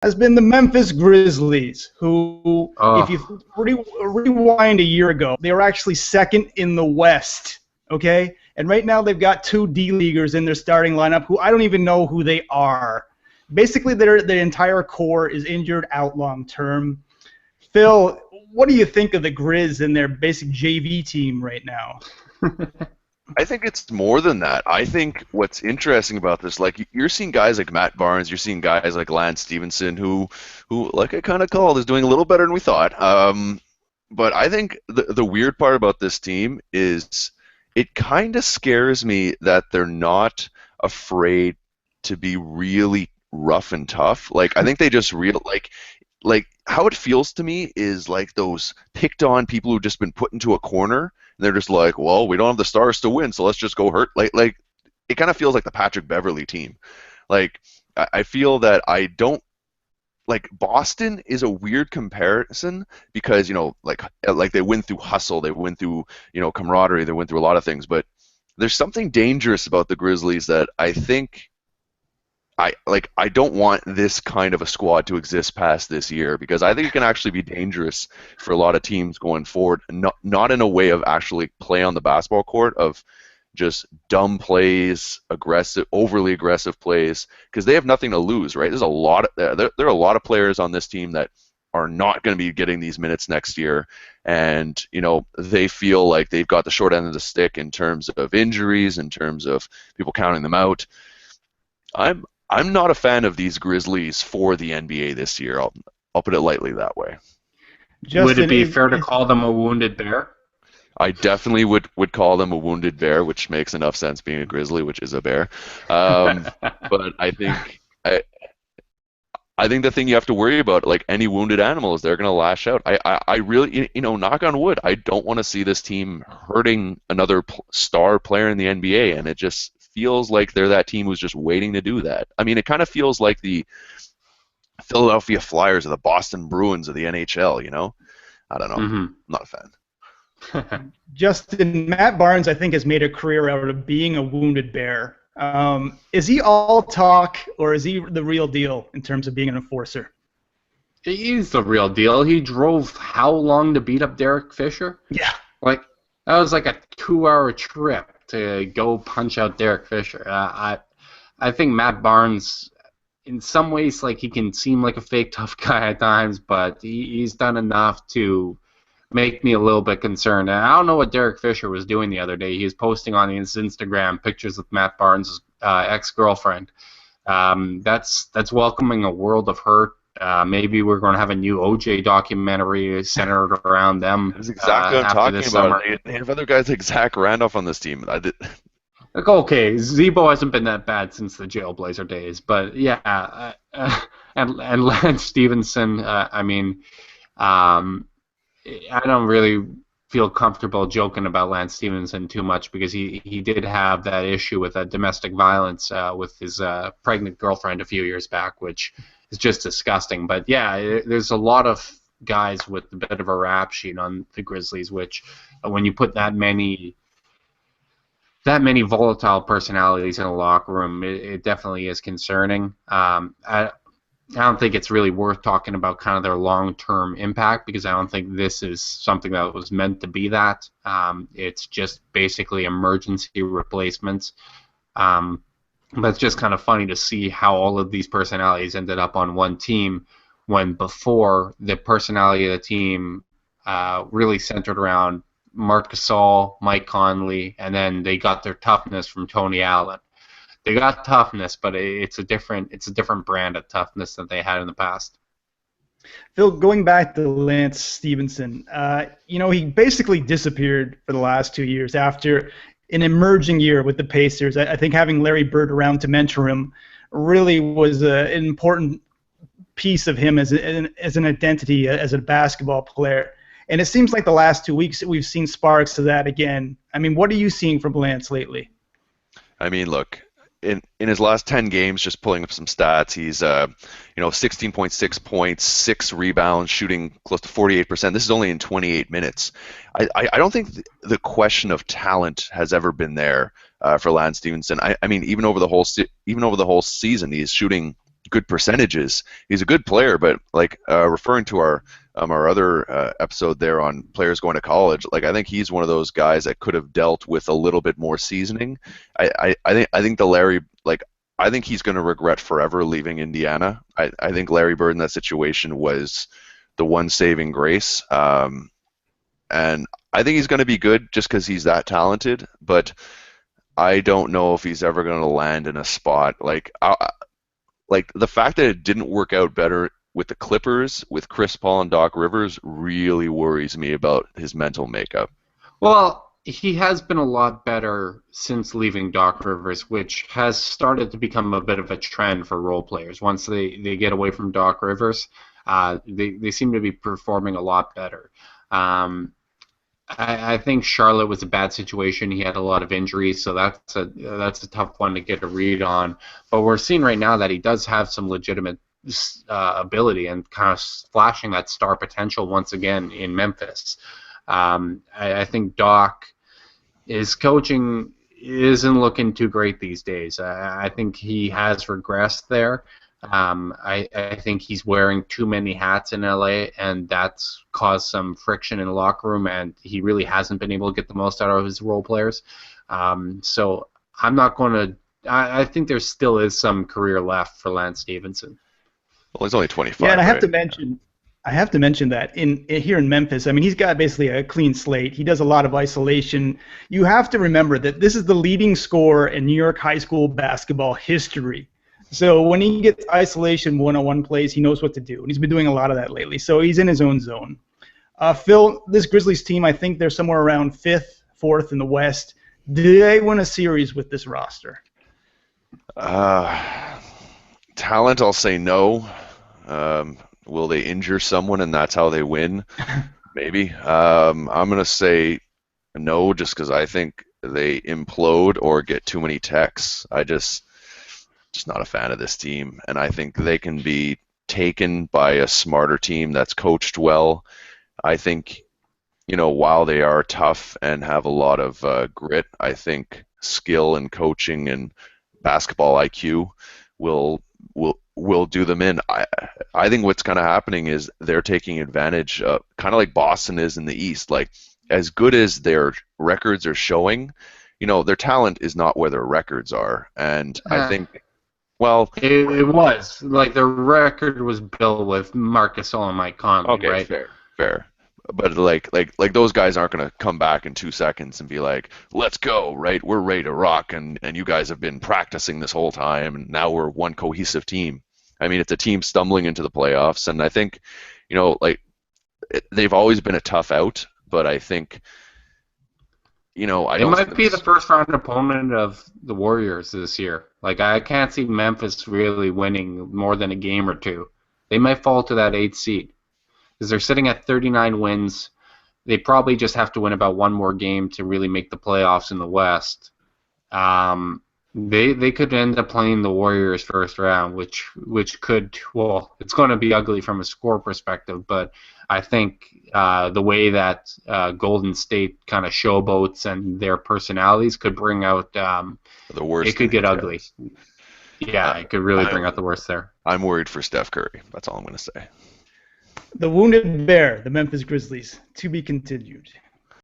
has been the Memphis Grizzlies, who, if you rewind a year ago, they were actually second in the West, okay? And right now they've got 2 D-leaguers in their starting lineup who I don't even know who they are. Basically, their entire core is injured out long term. Phil, what do you think of the Grizz and their basic JV team right now? I think it's more than that. I think what's interesting about this, like, you're seeing guys like Matt Barnes, you're seeing guys like Lance Stephenson, who like I kind of called, is doing a little better than we thought. But I think the weird part about this team is it kind of scares me that they're not afraid to be really rough and tough. Like, I think they just like how it feels to me is like those picked on people who've just been put into a corner, and they're just like, well, we don't have the stars to win, so let's just go hurt. Like it kind of feels like the Patrick Beverley team. Like, I feel that I don't like Boston is a weird comparison because, you know, like they win through hustle, they win through, you know, camaraderie, they win through a lot of things, but there's something dangerous about the Grizzlies that I think I don't want this kind of a squad to exist past this year, because I think it can actually be dangerous for a lot of teams going forward, not in a way of actually play on the basketball court, of just dumb plays, overly aggressive plays, because they have nothing to lose, right? There's a lot of there are a lot of players on this team that are not going to be getting these minutes next year, and you know, they feel like they've got the short end of the stick in terms of injuries, in terms of people counting them out. I'm not a fan of these Grizzlies for the NBA this year. I'll put it lightly that way. Justin, would it be fair to call them a wounded bear? I definitely would call them a wounded bear, which makes enough sense being a Grizzly, which is a bear. But I think the thing you have to worry about, like any wounded animal, is they're going to lash out. I really, you know, knock on wood, I don't want to see this team hurting another star player in the NBA, and it just feels like they're that team who's just waiting to do that. I mean, it kind of feels like the Philadelphia Flyers or the Boston Bruins of the NHL, you know? I don't know. I'm not a fan. Justin, Matt Barnes, I think, has made a career out of being a wounded bear. Is he all talk, or is he the real deal in terms of being an enforcer? He's the real deal. He drove how long to beat up Derek Fisher? Yeah. Like, that was like a 2-hour trip to go punch out Derek Fisher. I think Matt Barnes, in some ways, like, he can seem like a fake tough guy at times, but he's done enough to make me a little bit concerned. And I don't know what Derek Fisher was doing the other day. He was posting on his Instagram pictures with Matt Barnes' ex-girlfriend. That's welcoming a world of hurt. Maybe we're going to have a new OJ documentary centered around them. That's exactly what I'm talking about. They have other guys like Zach Randolph on this team. Like, okay, Zebo hasn't been that bad since the Jailblazer days, but yeah, and Lance Stephenson. I mean, I don't really feel comfortable joking about Lance Stephenson too much, because he did have that issue with domestic violence with his pregnant girlfriend a few years back, which is just disgusting. But yeah, there's a lot of guys with a bit of a rap sheet on the Grizzlies, which when you put that many volatile personalities in a locker room, it definitely is concerning. I don't think it's really worth talking about kind of their long-term impact, because I don't think this is something that was meant to be that. It's just basically emergency replacements. But it's just kind of funny to see how all of these personalities ended up on one team, when before the personality of the team really centered around Marc Gasol, Mike Conley, and then they got their toughness from Tony Allen. They got toughness, but it's a different brand of toughness that they had in the past. Phil, going back to Lance Stephenson, you know, he basically disappeared for the last 2 years after an emerging year with the Pacers. I think having Larry Bird around to mentor him really was an important piece of him as an identity, as a basketball player. And it seems like the last 2 weeks we've seen sparks of that again. I mean, what are you seeing from Lance lately? I mean, look, in his last 10 games, just pulling up some stats, he's 16.6 points, 6 rebounds, shooting close to 48%. This is only in 28 minutes. I don't think the question of talent has ever been there for Lance Stephenson. I mean, even over the whole season, he's shooting good percentages. He's a good player, but like referring to our other episode there on players going to college, like I think he's one of those guys that could have dealt with a little bit more seasoning. I think the Larry, like I think he's going to regret forever leaving Indiana. I think Larry Bird in that situation was the one saving grace, and I think he's going to be good just because he's that talented, but I don't know if he's ever going to land in a spot like the fact that it didn't work out better with the Clippers, with Chris Paul and Doc Rivers, really worries me about his mental makeup. Well, he has been a lot better since leaving Doc Rivers, which has started to become a bit of a trend for role players. Once they get away from Doc Rivers, they seem to be performing a lot better. I think Charlotte was a bad situation. He had a lot of injuries, so that's a tough one to get a read on. But we're seeing right now that he does have some legitimate ability and kind of flashing that star potential once again in Memphis. I think Doc, his coaching isn't looking too great these days. I think he has regressed there. I think he's wearing too many hats in L.A., and that's caused some friction in the locker room, and he really hasn't been able to get the most out of his role players. So I'm not going to – I think there still is some career left for Lance Stephenson. Well, he's only 25. Yeah, and I have right? to mention that here in Memphis, I mean, he's got basically a clean slate. He does a lot of isolation. You have to remember that this is the leading scorer in New York high school basketball history. So when he gets isolation one-on-one plays, he knows what to do, and he's been doing a lot of that lately. So he's in his own zone. Phil, this Grizzlies team, I think they're somewhere around 5th, 4th in the West. Do they win a series with this roster? Talent, I'll say no. Will they injure someone and that's how they win? Maybe. I'm going to say no just because I think they implode or get too many techs. Just not a fan of this team, and I think they can be taken by a smarter team that's coached well. I think, while they are tough and have a lot of grit, I think skill and coaching and basketball IQ will do them in. I think what's kind of happening is they're taking advantage, kind of like Boston is in the East. Like, as good as their records are showing, their talent is not where their records are, and I think. Well, it was like the record was built with Marc Gasol and Mike Conley, okay, right? Fair. But like those guys aren't going to come back in 2 seconds and be like, "Let's go, right? We're ready to rock," and you guys have been practicing this whole time, and now we're one cohesive team. I mean, it's a team stumbling into the playoffs, and I think, they've always been a tough out, but I think. It might be the first round opponent of the Warriors this year. Like, I can't see Memphis really winning more than a game or two. They might fall to that 8th seed because they're sitting at 39 wins. They probably just have to win about one more game to really make the playoffs in the West. They could end up playing the Warriors first round, which could, well, it's going to be ugly from a score perspective, but I think the way that Golden State kind of showboats and their personalities could bring out the worst. It could get ugly. Yeah, it could really bring out the worst there. I'm worried for Steph Curry. That's all I'm going to say. The Wounded Bear, the Memphis Grizzlies, to be continued.